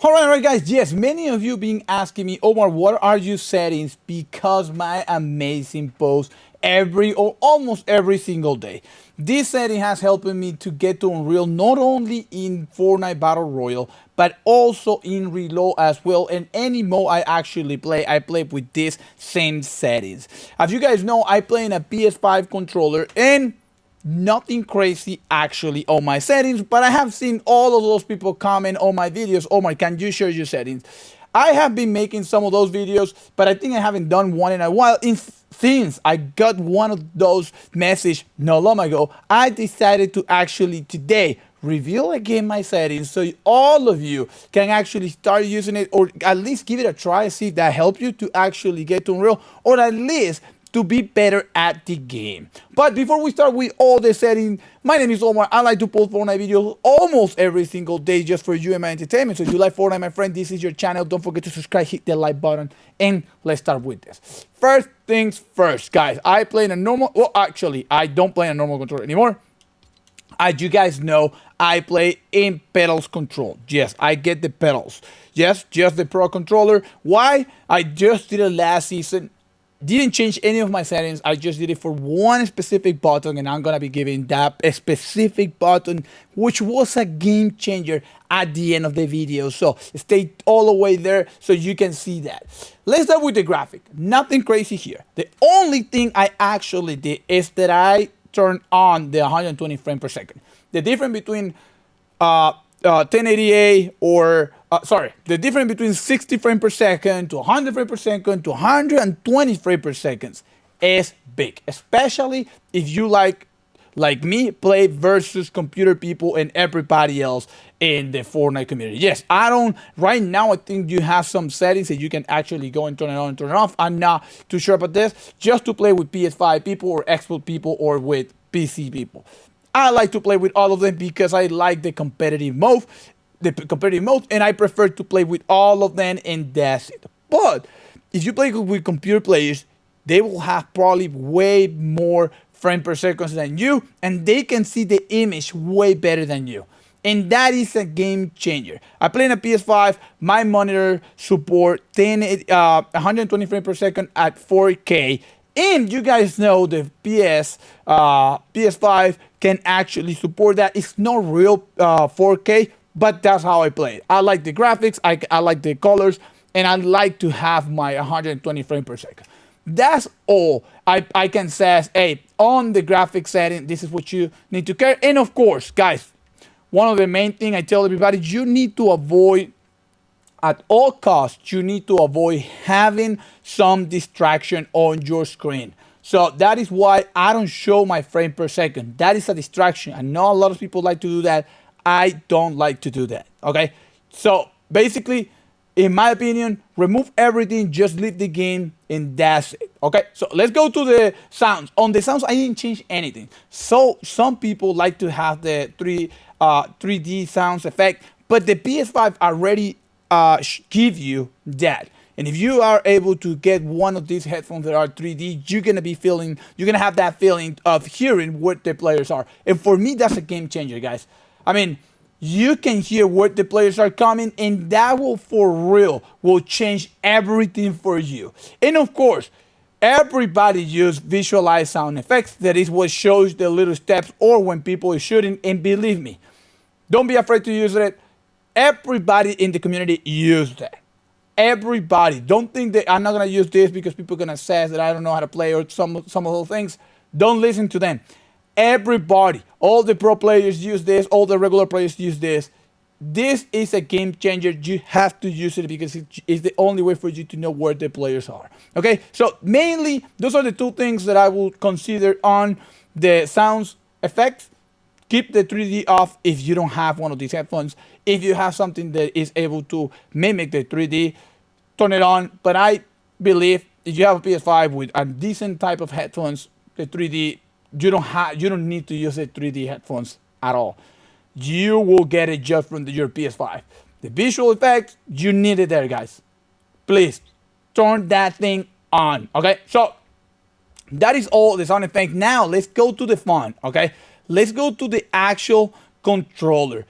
Alright guys, yes, many of you been asking me, Omar, what are your settings? Because my amazing post every or almost every single day. This setting has helped me to get to Unreal not only in Fortnite Battle Royale, but also in Reload as well. And any mode I actually play, I play with these same settings. As you guys know, I play in a PS5 controller and nothing crazy actually on my settings, but I have seen all of those people comment on my videos, Omar, can you share your settings? I have been making some of those videos, but I think I haven't done one in a while. Since I got one of those messages not long ago, I decided to actually today reveal again my settings so all of you can actually start using it, or at least give it a try, see if that helps you to actually get to Unreal, or at least to be better at the game. But before we start with all the settings, my name is Omar. I like to post Fortnite videos almost every single day just for you and my entertainment. So if you like Fortnite, my friend, this is your channel. Don't forget to subscribe, hit the like button, and let's start with this. First things first, guys. I play in a normal, well, actually, I don't play in a normal controller anymore. As you guys know, I play in pedals control. Yes, I get the pedals. Yes, just the pro controller. Why? I just did it last season. Didn't change any of my settings. I just did it for one specific button, and I'm gonna be giving that a specific button, which was a game changer at the end of the video. So stay all the way there so you can see that. Let's start with the graphic. Nothing crazy here. The only thing I actually did is that I turned on the 120 frames per second. The difference between 1080 or the difference between 60 frames per second to 100 frames per second to 120 frames per second is big, especially if you like me, play versus computer people and everybody else in the Fortnite community. Yes, I don't, right now I think you have some settings that you can actually go and turn it on and turn it off. I'm not too sure about this, just to play with PS5 people or Xbox people or with PC people. I like to play with all of them because I like the competitive mode, and I prefer to play with all of them, and that's it. But if you play with computer players, they will have probably way more frame per second than you, and they can see the image way better than you. And that is a game changer. I play in a PS5, my monitor support 120 frames per second at 4K. And you guys know the PS5 can actually support that. It's not real 4K, but that's how I play it. I like the graphics, I like the colors, and I like to have my 120 frames per second. That's all I can say. Hey, on the graphics setting, this is what you need to care. And of course, guys, one of the main things I tell everybody, you need to avoid, at all costs, you need to avoid having some distraction on your screen. So that is why I don't show my frame per second. That is a distraction. I know a lot of people like to do that. I don't like to do that. Okay. So basically, in my opinion, remove everything, just leave the game, and that's it. Okay. So let's go to the sounds. On the sounds, I didn't change anything. So some people like to have the 3D sounds effect, but the PS5 already give you that. And if you are able to get one of these headphones that are 3D, you're gonna have that feeling of hearing what the players are. And for me, that's a game changer, guys. I mean, you can hear what the players are coming, and that will, for real, will change everything for you. And of course, everybody use visualize sound effects. That is what shows the little steps or when people are shooting. And believe me, don't be afraid to use it. Everybody in the community use that. Everybody. Don't think that I'm not gonna use this because people are gonna say that I don't know how to play or some of those things. Don't listen to them. Everybody, all the pro players use this, all the regular players use this. This is a game changer. You have to use it because it is the only way for you to know where the players are. Okay, so mainly those are the two things that I will consider on the sounds effects. Keep the 3D off if you don't have one of these headphones. If you have something that is able to mimic the 3D, turn it on. But I believe if you have a PS5 with a decent type of headphones, the 3D, you don't need to use the 3D headphones at all. You will get it just from your PS5. The visual effects, you need it there, guys. Please turn that thing on. Okay, so that is all the sound effect. Now let's go to the fun. Okay, let's go to the actual controller.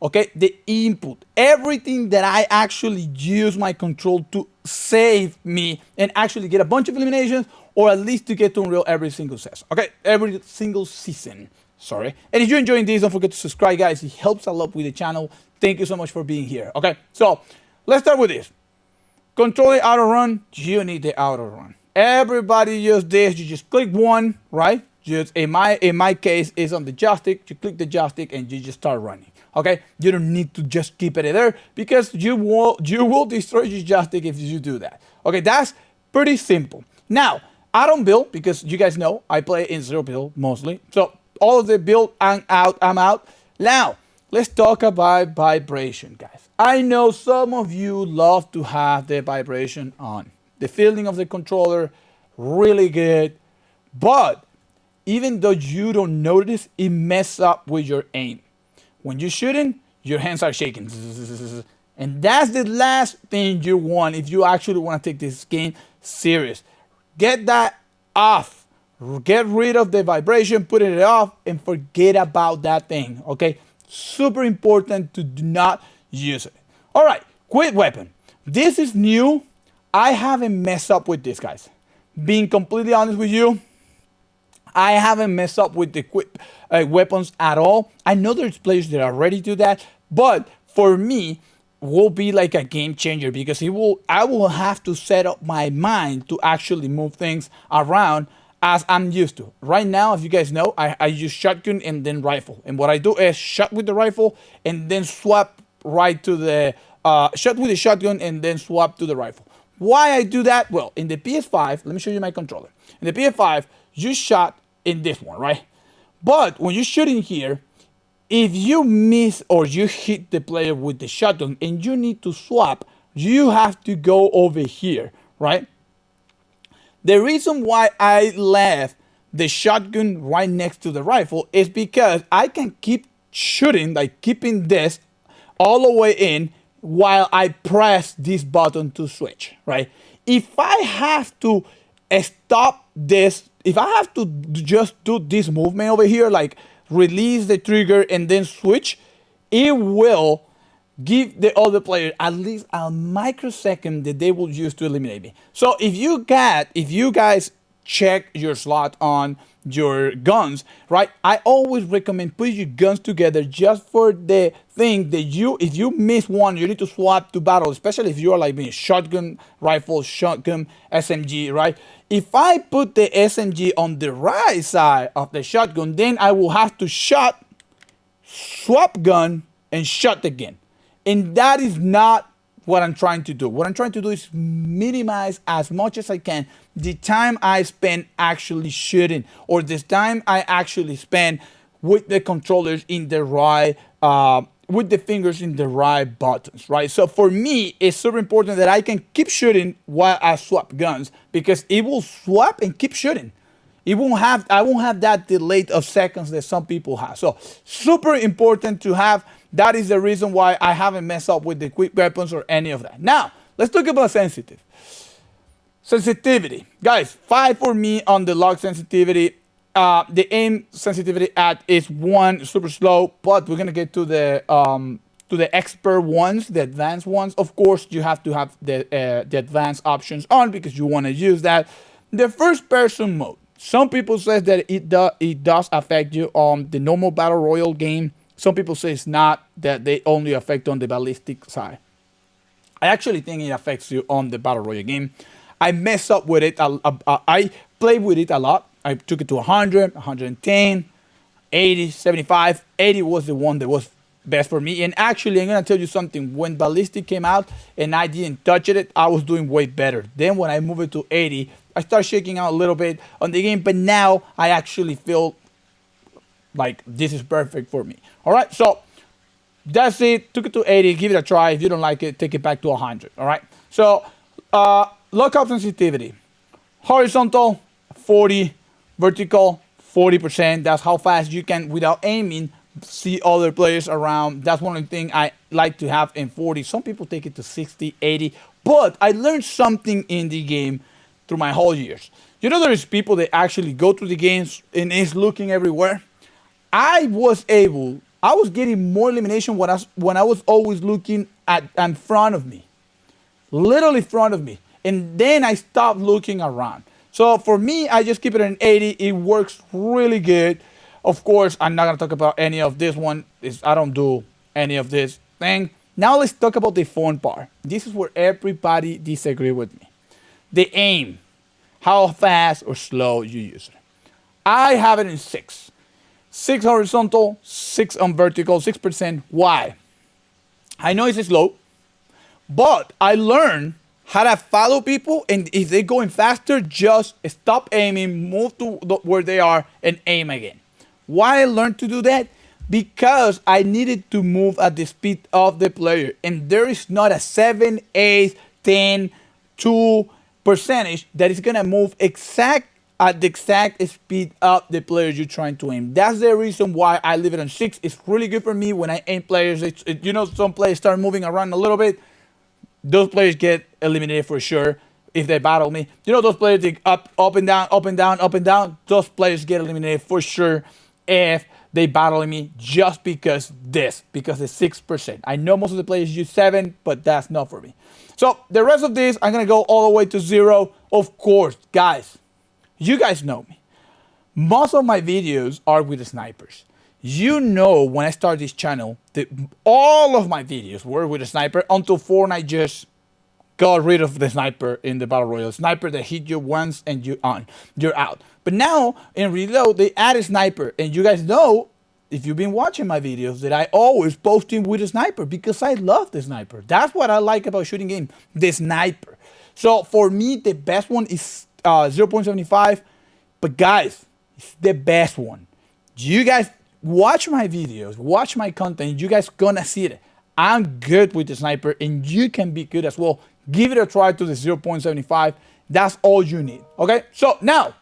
Okay, the input, everything that I actually use my control to save me and actually get a bunch of eliminations, or at least to get to Unreal every single season. Okay, every single season. Sorry. And if you're enjoying this, don't forget to subscribe, guys. It helps a lot with the channel. Thank you so much for being here. Okay, so let's start with this. Controlling auto run, you need the auto run. Everybody use this. You just click one, right? Just in my case, it's on the joystick. You click the joystick and you just start running. Okay, you don't need to just keep it there because you will destroy your joystick if you do that. Okay, that's pretty simple. Now, I don't build because you guys know I play in zero build mostly. So all of the build, I'm out. Now, let's talk about vibration, guys. I know some of you love to have the vibration on. The feeling of the controller, really good. But even though you don't notice, it messes up with your aim. When you're shooting, your hands are shaking. And that's the last thing you want if you actually want to take this game serious. Get that off. Get rid of the vibration, put it off, and forget about that thing, okay? Super important to do not use it. All right, quick weapon. This is new. I haven't messed up with this, guys. Being completely honest with you, I haven't messed up with the weapons at all. I know there's players that already do that, but for me, will be like a game changer because I will have to set up my mind to actually move things around as I'm used to. Right now, if you guys know, I use shotgun and then rifle. And what I do is shot with the rifle and then swap right to the shot with the shotgun and then swap to the rifle. Why I do that? Well, in the PS5, let me show you my controller. In the PS5, you shot in this one, right? But when you shoot in here, if you miss or you hit the player with the shotgun and you need to swap, you have to go over here, right? The reason why I left the shotgun right next to the rifle is because I can keep shooting, like keeping this all the way in while I press this button to switch, right? If I have to stop this, if I have to just do this movement over here, like release the trigger and then switch, it will give the other player at least a microsecond that they will use to eliminate me. So if you guys check your slot on your guns, right? I always recommend put your guns together just for the thing that if you miss one, you need to swap to battle, especially if you are like being shotgun, rifle, shotgun, SMG, right? If I put the SMG on the right side of the shotgun, then I will have to shot, swap gun, and shot again. And that is not what I'm trying to do. What I'm trying to do is minimize as much as I can the time I spend actually shooting, or the time I actually spend with the controllers in the right, with the fingers in the right buttons, right? So for me, it's super important that I can keep shooting while I swap guns because it will swap and keep shooting. I won't have that delay of seconds that some people have. So super important to have. That is the reason why I haven't messed up with the quick weapons or any of that. Now, let's talk about sensitivity. Guys, 5 for me on the lock sensitivity. The aim sensitivity is 1, super slow, but we're gonna get to the expert ones, the advanced ones. Of course, you have to have the advanced options on because you want to use that. The first person mode. Some people say that it does affect you on the normal battle royale game. Some people say it's not, that they only affect on the ballistic side. I actually think it affects you on the battle royale game. I mess up with it. I played with it a lot. I took it to 100, 110, 80, 75. 80 was the one that was best for me. And actually, I'm going to tell you something. When ballistic came out and I didn't touch it, I was doing way better. Then when I moved it to 80, I started shaking out a little bit on the game. But now I actually feel like this is perfect for me. All right, so that's it. Took it to 80. Give it a try. If you don't like it, take it back to 100. All right. So lockout sensitivity. Horizontal, 40. Vertical, 40%. That's how fast you can, without aiming, see other players around. That's one of the things I like to have in 40. Some people take it to 60, 80. But I learned something in the game through my whole years. You know, there's people that actually go to the games and is looking everywhere. I I was getting more elimination when I was always looking at in front of me, literally in front of me. And then I stopped looking around. So for me, I just keep it at 80. It works really good. Of course, I'm not gonna talk about any of this one. I don't do any of this thing. Now let's talk about the fun part. This is where everybody disagree with me. The aim, how fast or slow you use it. I have it in 6. 6 horizontal, 6 on vertical, 6%. Why? I know it's slow, but I learned how to follow people, and if they're going faster, just stop aiming, move to where they are, and aim again. Why I learned to do that? Because I needed to move at the speed of the player, and there is not a 7, 8, 10, 2 percentage that is gonna move at the exact speed of the players you're trying to aim. That's the reason why I leave it on 6. It's really good for me when I aim players. Some players start moving around a little bit. Those players get eliminated for sure if they battle me. Those players take up and down, up and down, up and down. Those players get eliminated for sure if they battle me just because the 6%. I know most of the players use 7, but that's not for me. So the rest of this, I'm going to go all the way to 0. Of course, guys, you guys know me. Most of my videos are with the snipers. When I started this channel, all of my videos were with a sniper until Fortnite just got rid of the sniper in the Battle Royale. Sniper that hit you once and you're out. But now, in Reload, they added sniper. And you guys know, if you've been watching my videos, that I always post him with a sniper because I love the sniper. That's what I like about shooting game, the sniper. So for me, the best one is 0.75. But guys, it's the best one. You guys watch my videos, watch my content, you guys gonna see it. I'm good with the sniper, and you can be good as well. Give it a try to the 0.75. That's all you need. Okay, so now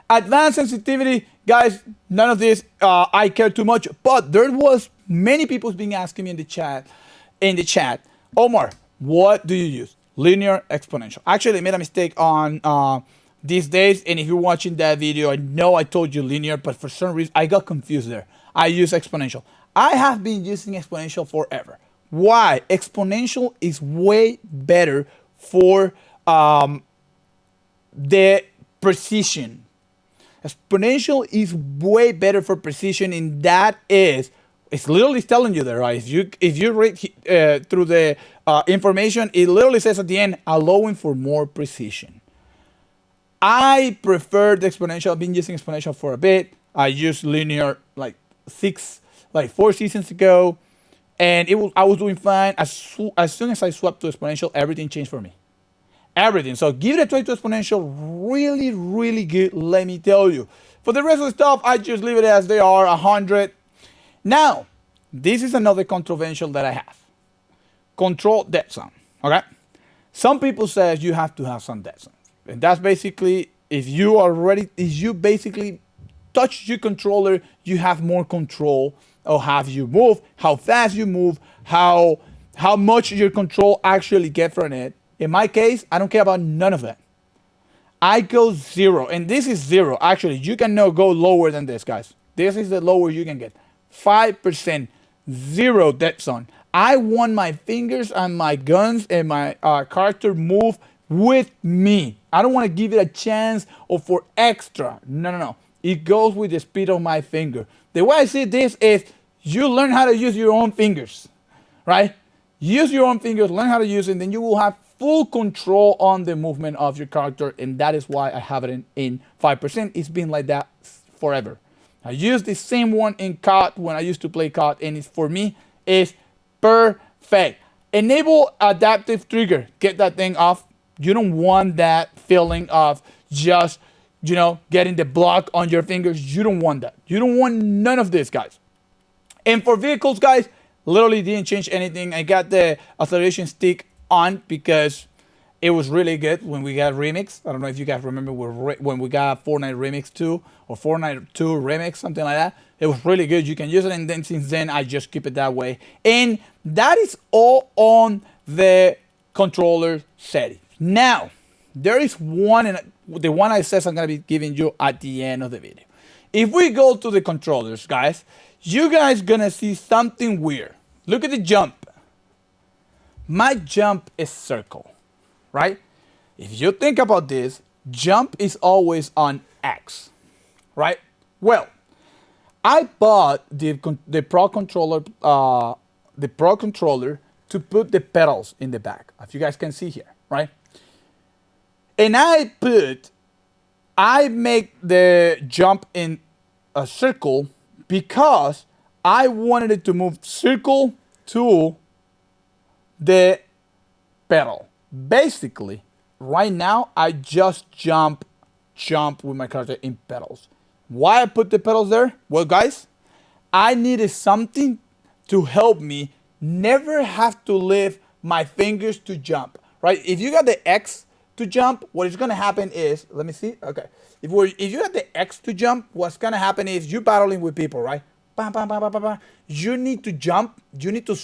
advanced sensitivity, guys. None of this I care too much, but there was many people being asking me in the chat, Omar, what do you use? Linear, exponential? Actually, I made a mistake on these days, and if you're watching that video, I know I told you linear, but for some reason I got confused there. I use exponential. I have been using exponential forever. Why? Exponential is way better for the precision. Exponential is way better for precision, and it's literally telling you there, right? If you read through the information, it literally says at the end, allowing for more precision. I prefer the exponential. I've been using exponential for a bit. I used linear like 4 seasons ago, and I was doing fine. As soon as I swapped to exponential, everything changed for me. Everything. So give it a try to exponential. Really, really good, let me tell you. For the rest of the stuff, I just leave it as they are, 100. Now, this is another controversial that I have. Control depth zone. Okay? Some people say you have to have some depth zone. And that's basically, if you basically touch your controller, you have more control of how you move, how fast you move, how much your control actually get from it. In my case, I don't care about none of that. I go 0, and this is 0. Actually, you cannot go lower than this, guys. This is the lower you can get. 5%, 0 depth zone. I want my fingers and my guns and my character move with me. I don't want to give it a chance or for extra. No. It goes with the speed of my finger. The way I see this is you learn how to use your own fingers, right? Use your own fingers, learn how to use it, and then you will have full control on the movement of your character, and that is why I have it in 5%. It's been like that forever. I use the same one in COD when I used to play COD, and for me, it's perfect. Enable adaptive trigger. Get that thing off. You don't want that feeling of just, getting the block on your fingers. You don't want that. You don't want none of this, guys. And for vehicles, guys, literally didn't change anything. I got the acceleration stick on because it was really good when we got Remix. I don't know if you guys remember when we got Fortnite Remix 2 or Fortnite 2 Remix, something like that. It was really good. You can use it, and then since then, I just keep it that way. And that is all on the controller setting. Now, there is one, and the one I said I'm going to be giving you at the end of the video. If we go to the controllers, guys, you guys gonna see something weird. Look at the jump. My jump is circle, right? If you think about this, jump is always on X, right? Well, I bought the Pro controller to put the pedals in the back, as you guys can see here, right? And I make the jump in a circle because I wanted it to move circle to the pedal. Basically, right now I just jump with my character in pedals. Why I put the pedals there? Well, guys, I needed something to help me never have to lift my fingers to jump, right? If you got the X to jump, what is gonna happen is, let me see, okay. If you got the X to jump, what's gonna happen is you're battling with people, right? Bam, bam, bam, bam, bam, bam. You need to jump, you need to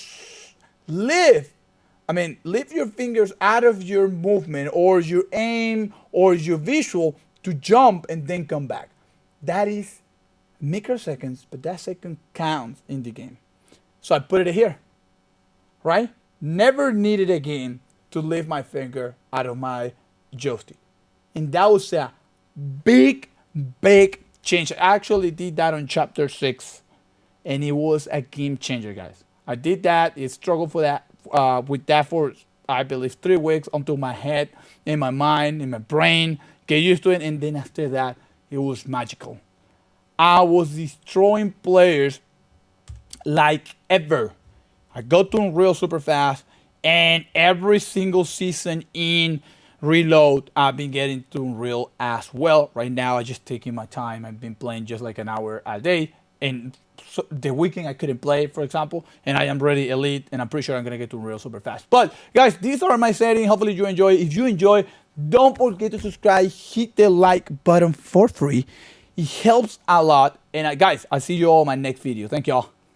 lift your fingers out of your movement or your aim or your visual to jump and then come back. That is microseconds, but that second counts in the game. So I put it here, right? Never needed again to lift my finger out of my joystick. And that was a big, big change. I actually did that on chapter 6, and it was a game changer, guys. I did that. It struggled for that with that for, I believe, 3 weeks until my head and my mind and my brain get used to it. And then after that, it was magical. I was destroying players like ever. I go to Unreal super fast, and every single season in Reload, I've been getting to Unreal as well. Right now, I'm just taking my time. I've been playing just like an hour a day, and so the weekend I couldn't play, for example, and I am ready elite, and I'm pretty sure I'm gonna get to Unreal super fast. But guys, these are my settings. Hopefully you enjoy. If you enjoy, don't forget to subscribe, hit the like button for free. It helps a lot. And guys, I'll see you all in my next video. Thank y'all.